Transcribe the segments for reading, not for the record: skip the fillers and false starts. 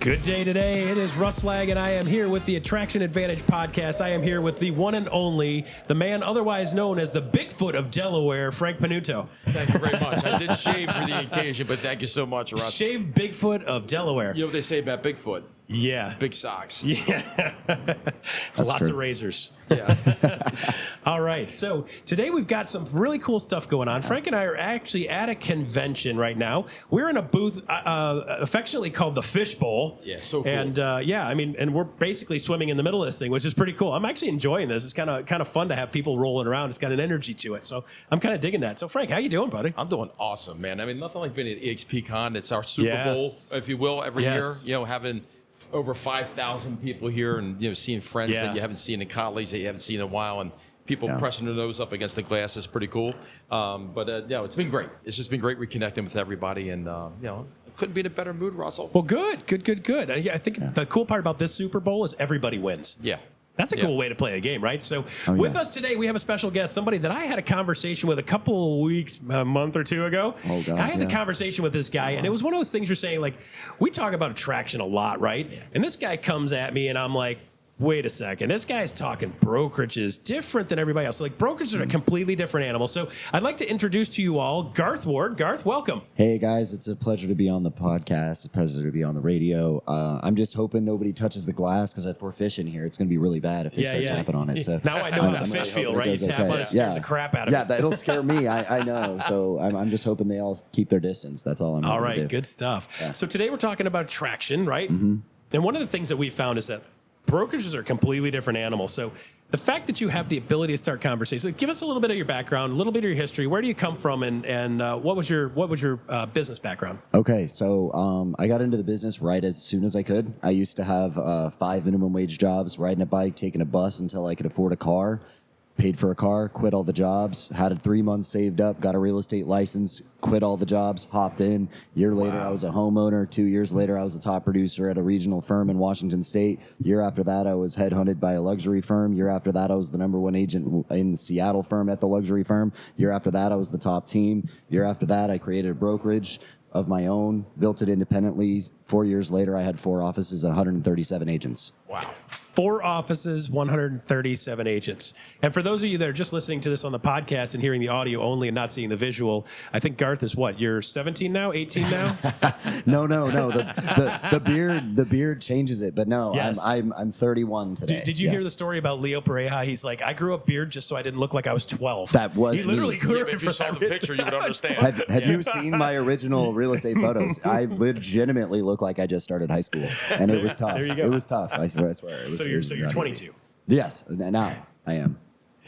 Good day today. It is Russ, Lagan. I am here with the Attraction Advantage podcast. I am here with the one and only, the man otherwise known as the Bigfoot of Delaware, Frank Panunto. Thank you very much. I did shave for the occasion, but thank you so much, Russ. Shaved Bigfoot of Delaware. You know what they say about Bigfoot? Yeah. Big socks. Yeah. Lots true. of razors. Yeah. All right. So today we've got some really cool stuff going on. Frank and I are actually at a convention right now. We're in a booth affectionately called the Fishbowl. Yeah, so cool. And and we're basically swimming in the middle of this thing, which is pretty cool. I'm actually enjoying this. It's kind of fun to have people rolling around. It's got an energy to it. So I'm kind of digging that. So Frank, how you doing, buddy? I'm doing awesome, man. I mean, nothing like being at EXPCon. It's our Super Yes. Bowl, if you will, every Yes. year. You know, having over 5,000 people here and, you know, seeing friends Yeah. that you haven't seen and colleagues that you haven't seen in a while and people Yeah. pressing their nose up against the glass is pretty cool. It's been great. It's just been great reconnecting with everybody and, I couldn't be in a better mood, Russell. Well, good. I think the cool part about this Super Bowl is everybody wins. Yeah. That's a cool way to play a game, right? So with us today, we have a special guest, somebody that I had a conversation with a couple weeks, a month or two ago. Oh, God, I had the conversation with this guy, and it was one of those things you're saying, like, we talk about attraction a lot, right? Yeah. And this guy comes at me, and I'm like, wait a second, this guy's talking brokerages different than everybody else. Like, brokers are a completely different animal. So I'd like to introduce to you all Garth Ward. Garth, welcome. Hey guys, it's a pleasure to be on the podcast. A pleasure to be on the radio. I'm just hoping nobody touches the glass because I have 4 fish in here. It's going to be really bad if they start tapping on it. So now I know how the fish feel, right? You tap on it, scares the crap out of Yeah, it. that'll scare me. I know. So I'm just hoping they all keep their distance. That's all I'm All hoping right, to do. good stuff. Yeah. So today we're talking about attraction, right? And one of the things that we found is that brokerages are a completely different animal. So the fact that you have the ability to start conversations, like, give us a little bit of your background, a little bit of your history. Where do you come from, and what was your business background? Okay, so I got into the business right as soon as I could. I used to have 5 minimum wage jobs, riding a bike, taking a bus until I could afford a car. Paid for a car, quit all the jobs, had 3 months saved up, got a real estate license, quit all the jobs, hopped in. Year later, I was a homeowner. 2 years later, I was a top producer at a regional firm in Washington State. Year after that, I was headhunted by a luxury firm. Year after that, I was the #1 agent in the Seattle firm at the luxury firm. Year after that, I was the top team. Year after that, I created a brokerage of my own, built it independently. 4 years later, I had 4 offices and 137 agents. Wow. 4 offices, 137 agents. And for those of you that are just listening to this on the podcast and hearing the audio only and not seeing the visual, I think Garth is what? You're 17 now, 18 now? No. The beard changes it, but no, Yes. I'm 31 today. Did you Yes. hear the story about Leo Pareja? He's like, I grew up beard just so I didn't look like I was 12. That was He literally me. grew Yeah, up if you saw the picture, you would understand. Have you seen my original real estate photos? I legitimately look like I just started high school, and it was tough. There you go. It was tough. I swear. It was, So you're not 22. easy. Yes, now I am.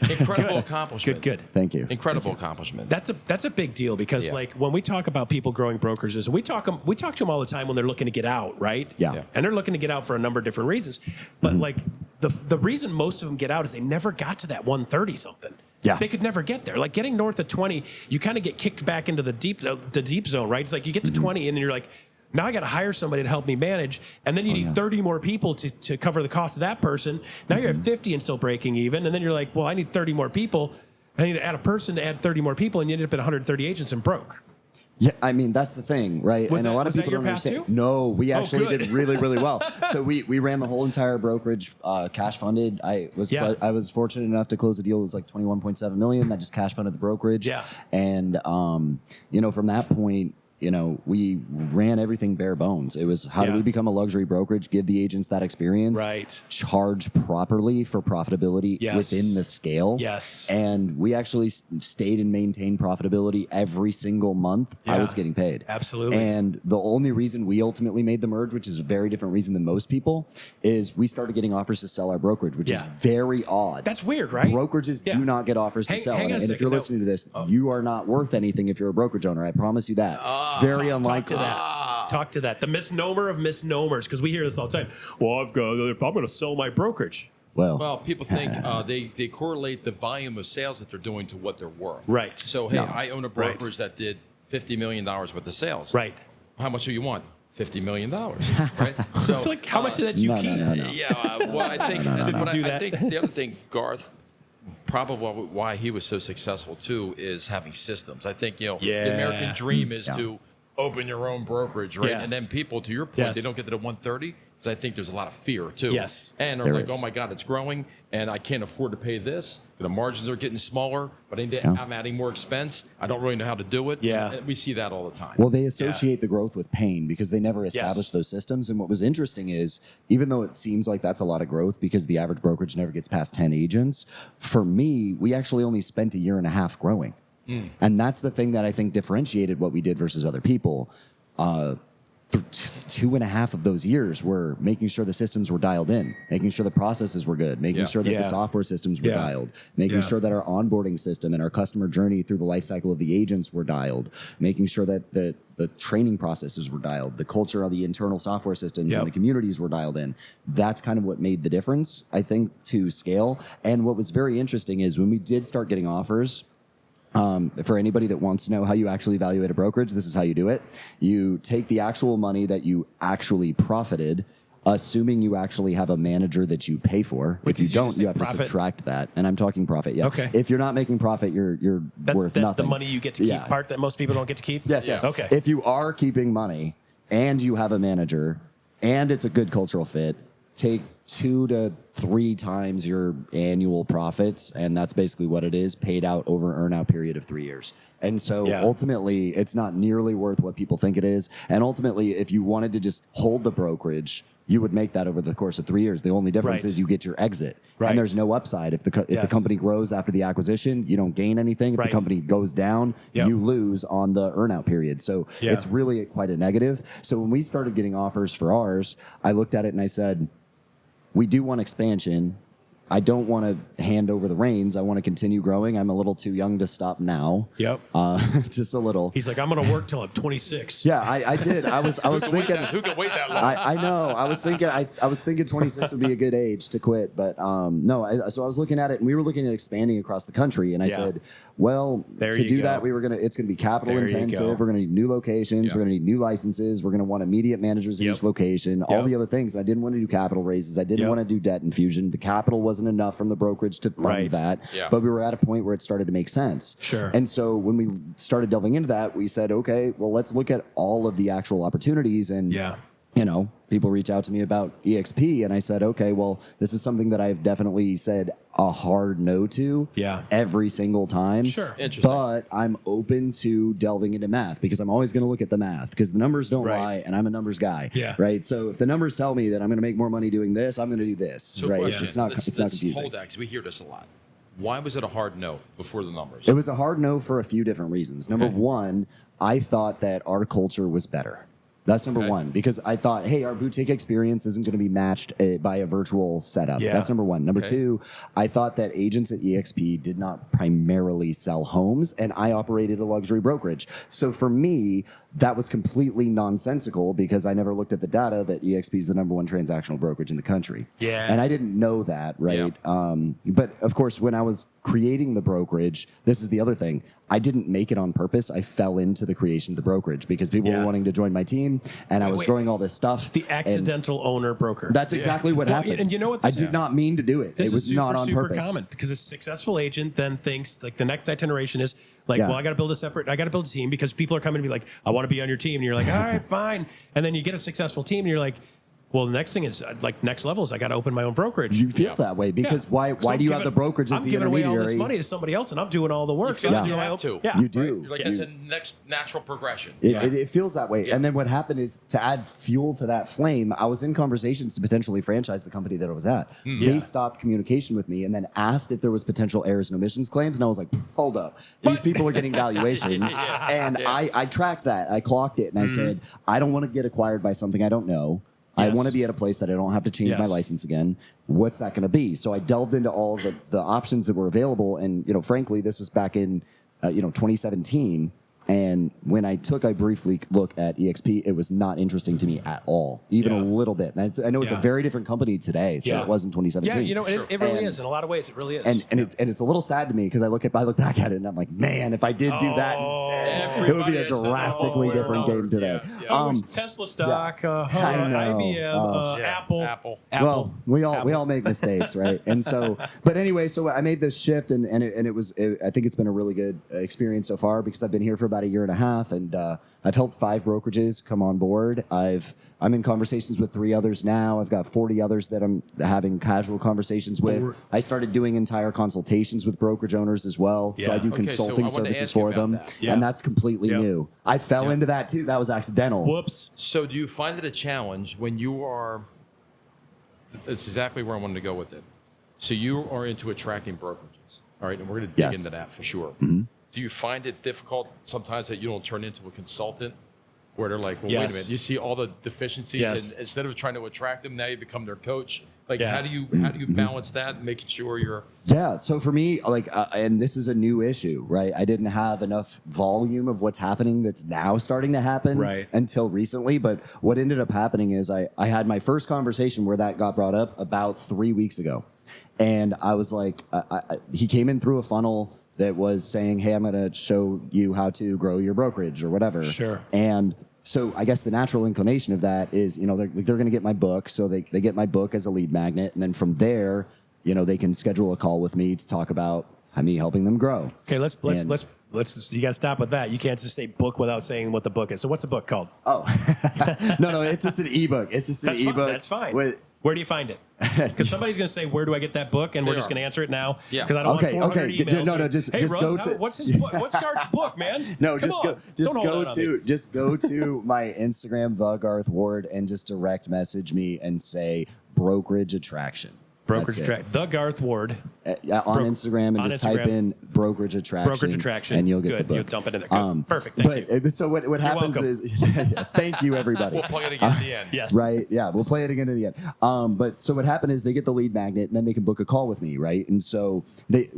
Incredible accomplishment. Good. Thank you. Incredible accomplishment. That's a big deal because like when we talk about people growing brokerages, we talk to them all the time when they're looking to get out, right? Yeah. And they're looking to get out for a number of different reasons. But like the reason most of them get out is they never got to that 130 something. Yeah. They could never get there. Like getting north of 20, you kind of get kicked back into the deep zone, right? It's like you get to 20 and you're like, now I got to hire somebody to help me manage. And then you need 30 more people to cover the cost of that person. Now you're at 50 and still breaking even. And then you're like, well, I need 30 more people. I need to add a person to add 30 more people. And you end up at 130 agents and broke. Yeah, I mean, that's the thing, right? Was and a lot of that people your don't path understand. too? No, we actually good. did really, really well. So we ran the whole entire brokerage cash funded. I was fortunate enough to close a deal that was like $21.7 million. That just cash funded the brokerage. Yeah. And from that point, we ran everything bare bones. It was how do we become a luxury brokerage, give the agents that experience, Right. charge properly for profitability within the scale. Yes. And we actually stayed and maintained profitability every single month. I was getting paid. Absolutely. And the only reason we ultimately made the merge, which is a very different reason than most people, is we started getting offers to sell our brokerage, which is very odd. That's weird, right? Brokerages do not get offers to sell. hang on a And if second, you're no. listening to this, you are not worth anything if you're a brokerage owner. I promise you that. It's very unlikely. Talk to that. The misnomer of misnomers, because we hear this all the time. Well, I'm going to sell my brokerage. Well, People think they correlate the volume of sales that they're doing to what they're worth. Right. So, hey, I own a brokerage that did $50 million worth of sales. Right. How much do you want? $50 million. Right. So, Like, how much of that you keep? No. yeah. I think. I think the other thing, Garth, probably why he was so successful too is having systems. I think the American dream is to open your own brokerage, right? Yes. And then people, to your point, Yes. they don't get to the 130 because I think there's a lot of fear too. Yes. And they're There like, is. oh my God, it's growing and I can't afford to pay this. The margins are getting smaller, but I'm adding more expense. I don't really know how to do it. Yeah. And we see that all the time. Well, they associate the growth with pain because they never established those systems. And what was interesting is, even though it seems like that's a lot of growth because the average brokerage never gets past 10 agents, for me, we actually only spent 1.5 years growing. And that's the thing that I think differentiated what we did versus other people. 2.5 of those years were making sure the systems were dialed in, making sure the processes were good, making sure that the software systems were dialed, making sure that our onboarding system and our customer journey through the life cycle of the agents were dialed, making sure that the training processes were dialed, the culture of the internal software systems and the communities were dialed in. That's kind of what made the difference, I think, to scale. And what was very interesting is when we did start getting offers, for anybody that wants to know how you actually evaluate a brokerage, this is how you do it. You take the actual money that you actually profited, assuming you actually have a manager that you pay for. Wait, if you did you don't, just you say have profit? to subtract that. And I'm talking profit, yeah. Okay. If you're not making profit, you're worth That's nothing. the money you get to keep, part that most people don't get to keep? Yes, yes. Okay. If you are keeping money and you have a manager and it's a good cultural fit, take 2 to 3 times your annual profits, and that's basically what it is, paid out over an earn-out period of 3 years. And so ultimately, it's not nearly worth what people think it is. And ultimately, if you wanted to just hold the brokerage, you would make that over the course of 3 years. The only difference is you get your exit, and there's no upside. If the company grows after the acquisition, you don't gain anything. If the company goes down, you lose on the earn-out period. So it's really quite a negative. So when we started getting offers for ours, I looked at it and I said, we do want expansion. I don't want to hand over the reins. I want to continue growing. I'm a little too young to stop now. Yep. Just a little. He's like, I'm going to work till I'm 26. Yeah, I did. I was thinking. Who can wait that long? I know. I was thinking 26 would be a good age to quit, but no. So I was looking at it, and we were looking at expanding across the country, and I said, well, to do that, it's going to be capital intensive. We're going to need new locations. We're going to need new licenses. We're going to want immediate managers in each location. All the other things. And I didn't want to do capital raises. I didn't want to do debt infusion. The capital wasn't enough from the brokerage to fund that. Yeah. But we were at a point where it started to make sense. Sure. And so when we started delving into that, we said, okay, well, let's look at all of the actual opportunities. And people reach out to me about EXP, and I said, okay, well, this is something that I've definitely said a hard no to every single time. Sure. Interesting. But I'm open to delving into math because I'm always going to look at the math because the numbers don't lie, and I'm a numbers guy. Yeah. Right. So if the numbers tell me that I'm going to make more money doing this, I'm going to do this. So right. question, It's not confusing. Hold that because we hear this a lot. Why was it a hard no before the numbers? It was a hard no for a few different reasons. Number one, I thought that our culture was better. That's number one, because I thought, hey, our boutique experience isn't going to be matched by a virtual setup. Yeah. That's number one. Number two, I thought that agents at EXP did not primarily sell homes, and I operated a luxury brokerage. So for me, that was completely nonsensical because I never looked at the data that EXP is the number one transactional brokerage in the country. Yeah. And I didn't know that, right? Yeah. But of course, when I was creating the brokerage, this is the other thing. I didn't make it on purpose. I fell into the creation of the brokerage because people were wanting to join my team, and I was growing all this stuff. The accidental owner broker. That's exactly what happened. And you know what? I did not mean to do it. This It was is super, not on super purpose. common because a successful agent then thinks like the next iteration is like, well, I got to build a team because people are coming to be like, I want to be on your team. And you're like, all right, fine. And then you get a successful team and you're like, well, the next thing is like next level is I got to open my own brokerage. You feel that way because why do you have the brokerage as I'm the giving away intermediary? all this money to somebody else, and I'm doing all the work. You feel like you have to. Yeah, You do. You're like, that's a next natural progression. It feels that way. And then what happened is to add fuel to that flame, I was in conversations to potentially franchise the company that I was at. They stopped communication with me and then asked if there was potential errors and omissions claims. And I was like, hold up. These people are getting valuations. I tracked that. I clocked it. And I said, I don't want to get acquired by something I don't know. I want to be at a place that I don't have to change my license again. What's that going to be? So I delved into all the options that were available. And, frankly, this was back in, 2017. And when I took a briefly look at EXP, it was not interesting to me at all, even a little bit. And I know it's a very different company today than it was in 2017. Yeah, it really is. In a lot of ways, it really is. And it's a little sad to me because I look back at it and I'm like, man, if I did do that instead, it would be a drastically different game today. Tesla stock, I know. IBM, Apple. Well, we all make mistakes, right? And so, but anyway, so I made this shift, and it was I think it's been a really good experience so far because I've been here for about a year and a half, and I've helped 5 brokerages come on board. I'm in conversations with 3 others now. I've got 40 others that I'm having casual conversations with. I started doing entire consultations with brokerage owners as well. So I do consulting services for them, and that's completely new. I fell into that too. That was accidental. Whoops. So do you find it a challenge when you are, that's exactly where I wanted to go with it. So you are into attracting brokerages, all right? And we're going to dig into that for sure. Do you find it difficult sometimes that you don't turn into a consultant where they're like, well, wait a minute, you see all the deficiencies and instead of trying to attract them, now you become their coach. Like, how do you balance that, making sure you're... Yeah, so for me, like, and this is a new issue, right? I didn't have enough volume of what's happening that's now starting to happen until recently. But what ended up happening is I had my first conversation where that got brought up about 3 weeks ago. And I was like, he came in through a funnel that was saying, hey, I'm going to show you how to grow your brokerage or whatever. Sure. And so I guess the natural inclination of that is, you know, they're going to get my book. So they get my book as a lead magnet. And then from there, you know, they can schedule a call with me to talk about me helping them grow. Okay, let's you got to stop with that. You can't just say book without saying what the book is. So what's the book called? Oh, no, it's just an ebook. It's just an ebook. That's fine. Where do you find it? Because somebody's going to say, where do I get that book? And we're just going to answer it now. Yeah. Because I don't want 400 emails. No, just Russ, go to... what's his book? What's Garth's book, man? No, just go to my Instagram, the Garth Ward, and just direct message me and say brokerage attraction. Brokerage Attraction. The Garth Ward. On Instagram, and just type in brokerage attraction. Brokerage Attraction. And you'll get the book. You'll dump it in there. Perfect. Thank you. So what happens is, thank you, everybody. We'll play it again at the end. Yes. Right. Yeah. We'll play it again at the end. But so what happened is they get the lead magnet, and then they can book a call with me. Right. And so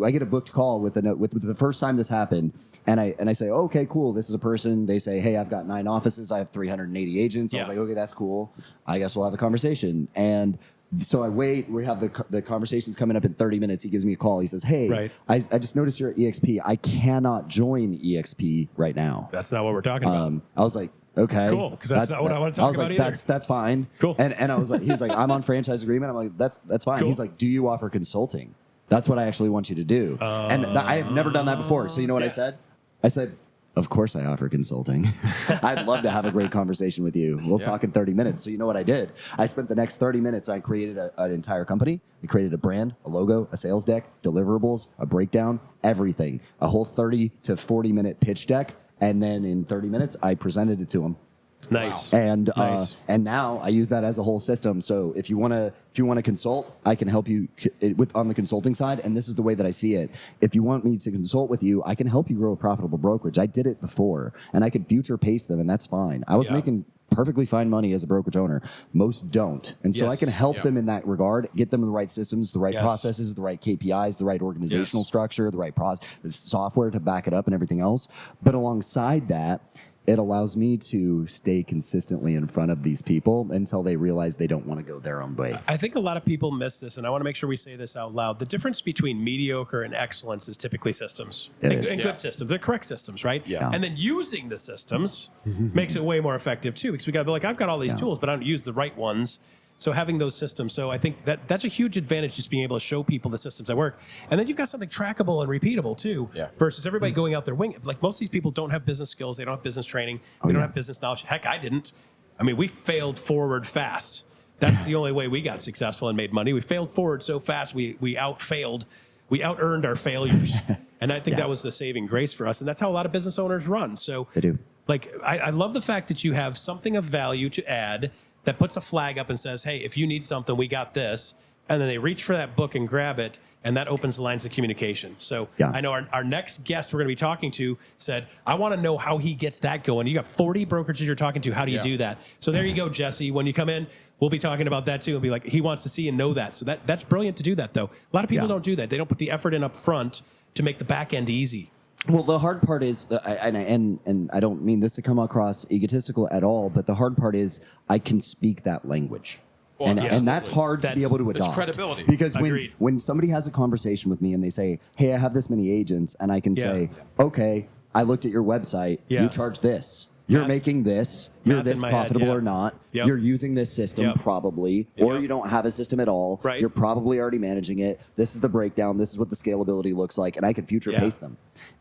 I get a booked call with the first time this happened. And I say, oh, okay, cool. This is a person. They say, hey, I've got 9 offices. I have 380 agents. I was like, okay, that's cool. I guess we'll have a conversation. And so I wait. We have the conversation's coming up in 30 minutes. He gives me a call. He says, hey, I just noticed you're at EXP. I cannot join EXP right now. That's not what we're talking about. I was like, okay. Cool, because that's not what I want to talk about either. That's fine. Cool. And I was like, he's like, I'm on franchise agreement. I'm like, that's fine. Cool. He's like, do you offer consulting? That's what I actually want you to do. And I have never done that before. So you know what I said? I said, of course I offer consulting. I'd love to have a great conversation with you. We'll talk in 30 minutes. So you know what I did? I spent the next 30 minutes, I created an entire company. I created a brand, a logo, a sales deck, deliverables, a breakdown, everything. A whole 30 to 40 minute pitch deck. And then in 30 minutes, I presented it to him. Nice. And now I use that as a whole system. So if you want to consult, I can help you on the consulting side. And this is the way that I see it. If you want me to consult with you, I can help you grow a profitable brokerage. I did it before, and I could future pace them, and that's fine. I was making perfectly fine money as a brokerage owner. Most don't. And so I can help them in that regard, get them the right systems, the right processes, the right KPIs, the right organizational structure, the right the software to back it up and everything else. But alongside that, it allows me to stay consistently in front of these people until they realize they don't want to go their own way. I think a lot of people miss this, and I want to make sure we say this out loud. The difference between mediocre and excellence is typically systems. And good systems. They're correct systems, right? Yeah. And then using the systems makes it way more effective, too, because we got to be like, I've got all these tools, but I don't use the right ones. So having those systems, so I think that's a huge advantage, just being able to show people the systems that work. And then you've got something trackable and repeatable too, versus everybody going out there winging. Like most of these people don't have business skills, they don't have business training, they don't have business knowledge. Heck, I didn't. I mean, we failed forward fast. That's the only way we got successful and made money. We failed forward so fast, we out-failed. We out-earned our failures. And I think that was the saving grace for us. And that's how a lot of business owners run. So they do. Like, I love the fact that you have something of value to add that puts a flag up and says, hey, if you need something, we got this. And then they reach for that book and grab it, and that opens the lines of communication. So I know our next guest we're going to be talking to said, I want to know how he gets that going. You got 40 brokerages you're talking to. How do you do that? So there you go, Jesse. When you come in, we'll be talking about that too. And be like, he wants to see and know that. So that's brilliant to do that, though. A lot of people don't do that. They don't put the effort in up front to make the back end easy. Well, the hard part is, and I don't mean this to come across egotistical at all, but the hard part is I can speak that language. Well, and that's hard to be able to adopt. It's credibility. Because when somebody has a conversation with me and they say, hey, I have this many agents, and I can say, okay, I looked at your website, you charge this. You're making this. You're math in this my head, profitable yeah. or not. Yep. You're using this system Yep. probably, or Yep. you don't have a system at all. Right. You're probably already managing it. This is the breakdown. This is what the scalability looks like, and I can future pace them.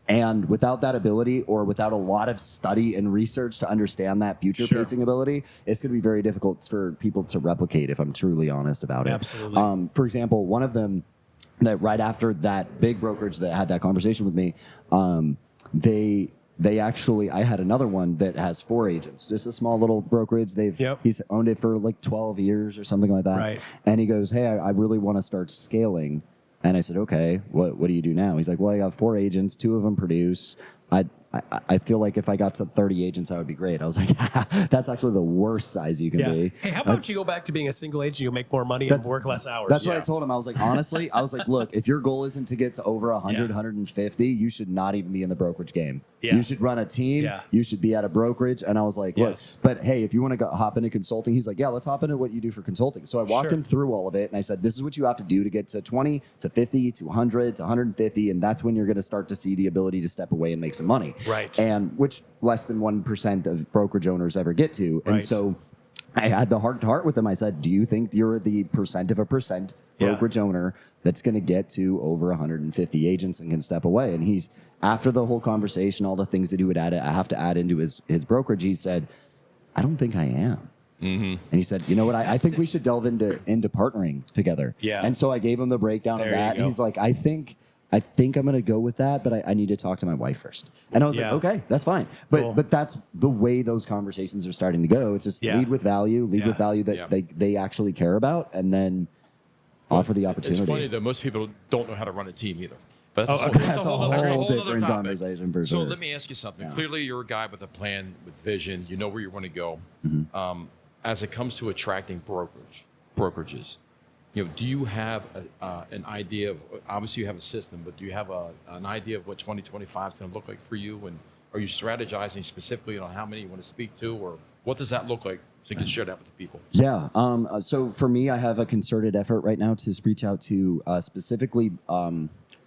And without that ability, or without a lot of study and research to understand that future pacing ability, it's going to be very difficult for people to replicate. If I'm truly honest about it. Absolutely. For example, one of them that right after that big brokerage that had that conversation with me, they actually, I had another one that has 4 agents, just a small little brokerage. He's owned it for like 12 years or something like that. Right. And he goes, hey, I really want to start scaling. And I said, okay, what do you do now? He's like, well, I got 4 agents, 2 of them produce. I feel like if I got to 30 agents, that would be great. I was like, that's actually the worst size you can be. Hey, how about you go back to being a single agent? You'll make more money and work less hours. That's what I told him. I was like, honestly, look, if your goal isn't to get to over 100, 150, you should not even be in the brokerage game. Yeah. You should run a team. Yeah. You should be at a brokerage. And I was like, look, but hey, if you want to hop into consulting, he's like, yeah, let's hop into what you do for consulting. So I walked him through all of it, and I said, this is what you have to do to get to 20, to 50, to 100, to 150, and that's when you're going to start to see the ability to step away and make some money. Right. And which less than 1% of brokerage owners ever get to. And so I had the heart to heart with him. I said, do you think you're the percent of a percent brokerage owner that's going to get to over 150 agents and can step away? And he's, after the whole conversation, all the things that he would have to add into his brokerage, he said, I don't think I am. Mm-hmm. And he said, you know what, I think we should delve into partnering together. Yeah. And so I gave him the breakdown of that. And he's like, I think I'm going to go with that, but I need to talk to my wife first. And I was like, okay, that's fine. But that's the way those conversations are starting to go. It's just lead with value that they actually care about, and then offer the opportunity. It's funny that most people don't know how to run a team either. But that's a whole different conversation for sure. So let me ask you something. Yeah. Clearly, you're a guy with a plan, with vision. You know where you want to go. As it comes to attracting brokerages, do you have an idea of? Obviously, you have a system, but do you have an idea of what 2025 is going to look like for you? And are you strategizing specifically on how many you want to speak to, or what does that look like? So you can share that with the people. Yeah. So for me, I have a concerted effort right now to reach out to specifically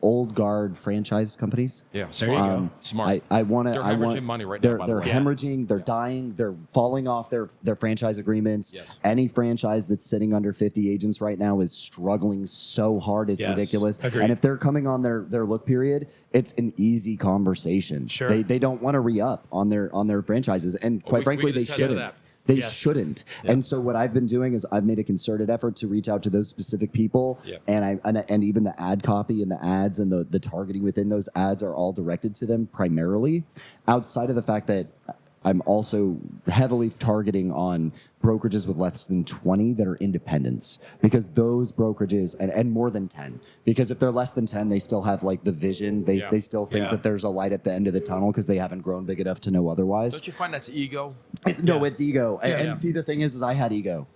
old guard franchise companies. Yeah, smart. Smart. I want to. They're hemorrhaging money right now. They're hemorrhaging. They're dying. They're falling off their franchise agreements. Yes. Any franchise that's sitting under 50 agents right now is struggling so hard. It's ridiculous. Agreed. And if they're coming on their look period, it's an easy conversation. Sure. They don't want to re-up on their franchises, and quite frankly, they shouldn't. They shouldn't. Yeah. And so what I've been doing is I've made a concerted effort to reach out to those specific people, and even the ad copy and the ads and the targeting within those ads are all directed to them primarily, outside of the fact that I'm also heavily targeting on brokerages with less than 20 that are independents, because those brokerages and more than 10, because if they're less than 10, they still have like the vision. They still think that there's a light at the end of the tunnel because they haven't grown big enough to know otherwise. Don't you find that's ego? No, it's ego. And see, the thing is I had ego.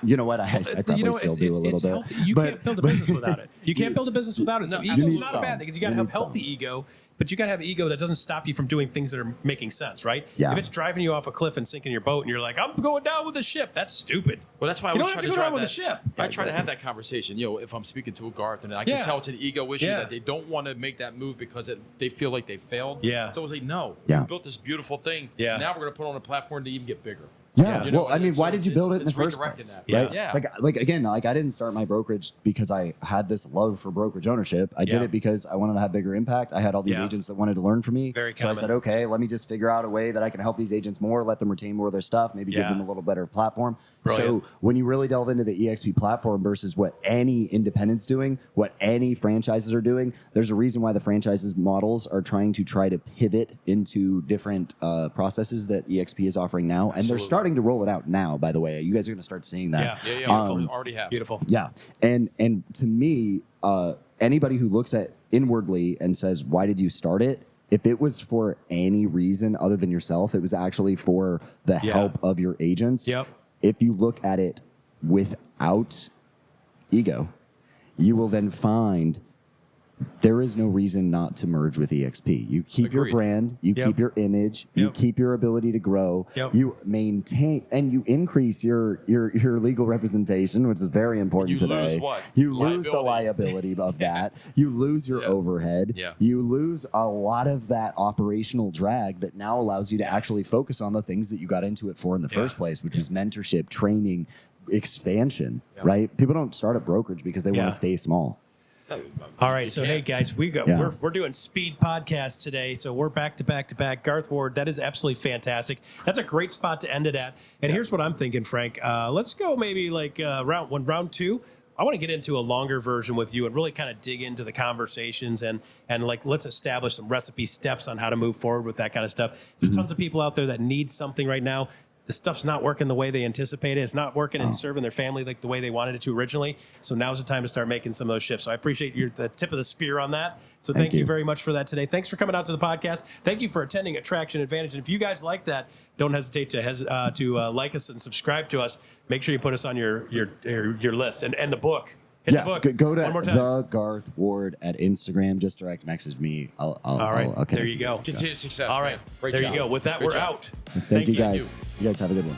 You know what? I probably still do a little bit. Healthy. You can't build a business without it. You can't build a business without it. So ego is not a bad thing, because you got to have healthy ego. But you got to have ego that doesn't stop you from doing things that are making sense, right? Yeah. If it's driving you off a cliff and sinking your boat, and you're like, I'm going down with the ship, that's stupid. Well, that's why you I was don't have trying to to go down drive with the ship. I try to have that conversation. If I'm speaking to a Garth, and I can tell it's an ego issue that they don't want to make that move because they feel like they failed. Yeah. So I was like, no, you built this beautiful thing. Yeah. Now we're going to put it on a platform to even get bigger. Yeah. Well, I mean, why did you build it in the first place? That. Right? Yeah. Like again, I didn't start my brokerage because I had this love for brokerage ownership. I did it because I wanted to have bigger impact. I had all these agents that wanted to learn from me. So I said, okay, let me just figure out a way that I can help these agents more, let them retain more of their stuff, maybe give them a little better platform. Brilliant. So when you really delve into the EXP platform versus what any independent's doing, what any franchises are doing, there's a reason why the franchises models are trying to pivot into different processes that EXP is offering now. And they're starting to roll it out now, by the way. You guys are going to start seeing that. Yeah. Already have. Beautiful. Yeah. And to me, anybody who looks at inwardly and says, why did you start it? If it was for any reason other than yourself, it was actually for the help of your agents. Yep. If you look at it without ego, you will then find there is no reason not to merge with EXP. You keep your Agreed. brand, you keep your image, you keep your ability to grow, you maintain, and you increase your legal representation, which is very important You today. lose what? You lose the liability of that. You lose your overhead. Yeah. You lose a lot of that operational drag that now allows you to actually focus on the things that you got into it for in the first place, which was mentorship, training, expansion, right? People don't start a brokerage because they want to stay small. All right, so hey guys, we're doing speed podcast today, so we're back to back. Garth Ward, that is absolutely fantastic. That's a great spot to end it at. And here's what I'm thinking, Frank. Let's go maybe like round two. I want to get into a longer version with you and really kind of dig into the conversations and like let's establish some recipe steps on how to move forward with that kind of stuff. There's tons of people out there that need something right now. The stuff's not working the way they anticipated. It's not working and serving their family like the way they wanted it to originally. So now's the time to start making some of those shifts. So I appreciate the tip of the spear on that. So thank you very much for that today. Thanks for coming out to the podcast. Thank you for attending Attraction Advantage. And if you guys like that, don't hesitate to like us and subscribe to us. Make sure you put us on your list and the book. The book. Go to the Garth Ward at Instagram. Just direct message me. All right. I'll there you go. Continued success. All right. Man. Great there job. you go. With that, Great we're job. out. Thank you guys. You guys have a good one.